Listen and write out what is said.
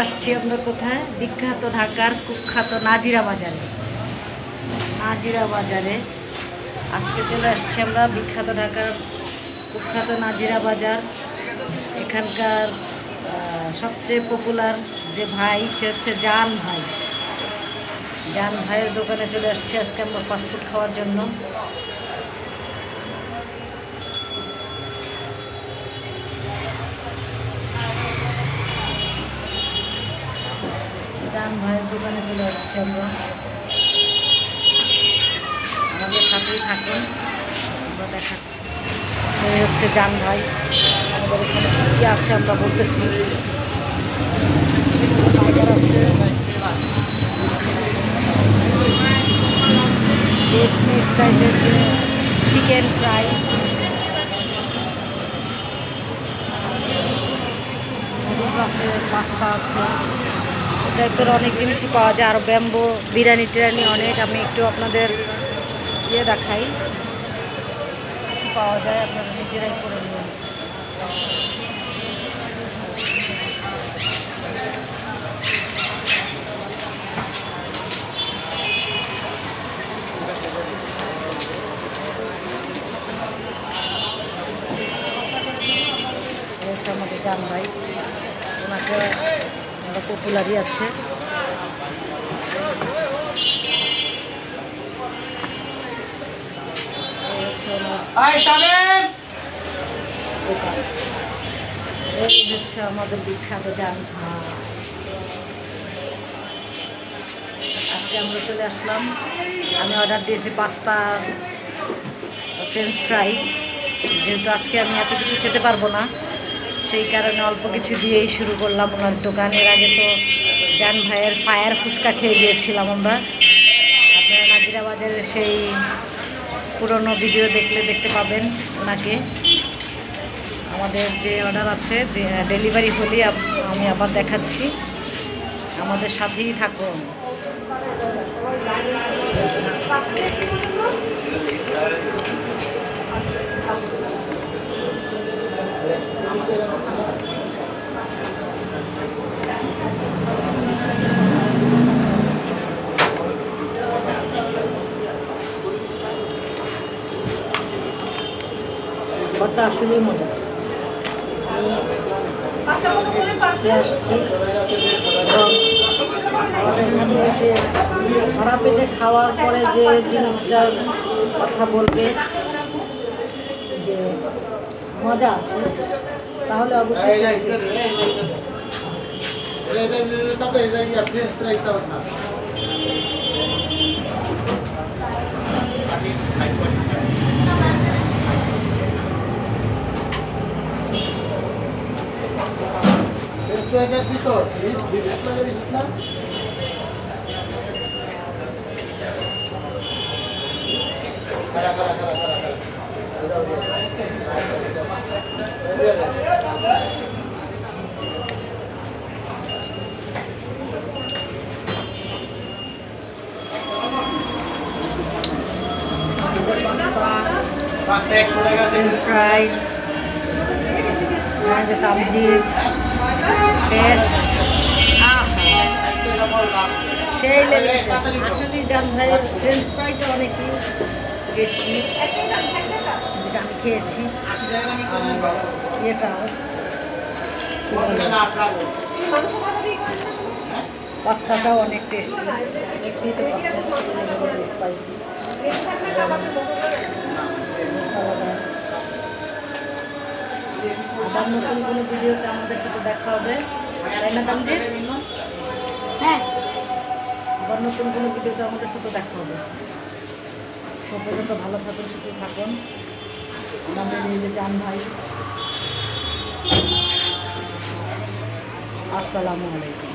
আসছি আমরা কোথায়, বিখ্যাত ঢাকার কুখ্যাত নাজিরা বাজারে। নাজিরা বাজারে আজকে চলে আসছি আমরা, বিখ্যাত ঢাকার কুখ্যাত নাজিরা বাজার। এখানকার সবচেয়ে পপুলার যে ভাই, সে হচ্ছে জান ভাই। জান ভাইয়ের দোকানে চলে আসছি আজকে আমরা ফাস্টফুড খাওয়ার জন্য। জান ভাইয়ের দোকানে চলে আসছি আমরা, আমাদের সাথেই থাকুন, আমরা দেখাচ্ছি। এই হচ্ছে জান ভাই। আমাদের এখানে কী আছে আমরা বলতেছি। বার্গার আছে, KFC স্টাইলের চিকেন ফ্রাই, নুডলস আছে, পাস্তা আছে, টাইপের অনেক জিনিসই পাওয়া যায়। আর ব্যাম্বো বিরিয়ানি টিরানি অনেক। আমি একটু আপনাদের দেখাই পাওয়া যায়, আপনারা নিজেরাই করে নেবেন। হচ্ছে আমাদের জান ভাই, ওনাকে আমরা পপুলারই আছে। এই হচ্ছে আমাদের বিখ্যাত জান ভাই। আজকে আমরা চলে আসলাম, আমি অর্ডার দিয়েছি পাস্তা, ফ্রেঞ্চ ফ্রাই। যেহেতু আজকে আমি এত কিছু খেতে পারবো না, সেই কারণে অল্প কিছু দিয়েই শুরু করলাম ওনার দোকানের। আগে তো জান ভাইয়ের ফায়ার ফুচকা খেয়ে গিয়েছিলাম আমরা। আপনারা নাজিরা বাজারের সেই পুরনো ভিডিও দেখতে পাবেন ওনাকে। আমাদের যে অর্ডার আছে, ডেলিভারি হলেই আমি আবার দেখাচ্ছি, আমাদের সাথেই থাকুন। খাবারটা আসলেই মজা। আসছি সারা পেটে খাওয়ার পরে যে জিনিসটার কথা বলবে যে মজা আছে, তাহলে অবশ্যই ফ্রেঞ্চ ফ্রাই, তামজিদ পেস্ট, সেই আসলে জান ভাইয়ের ফ্রেঞ্চ ফ্রাইটা অনেকই টেস্টি, যেটা আমি খেয়েছি। এটাও পাস্তাটাও অনেক টেস্টি, দেখতেই তো পাচ্ছেন, স্পাইসি। আবার নতুন কোনো ভিডিওতে আমাদের সাথে দেখা হবে, তাই না তামজিদ? হ্যাঁ, আবার নতুন কোনো ভিডিওতে আমাদের সাথে দেখা হবে। সে পর্যন্ত ভালো থাকুন, সুস্থ থাকুন। আমাদের এই যে জান ভাই, আসসালামু আলাইকুম।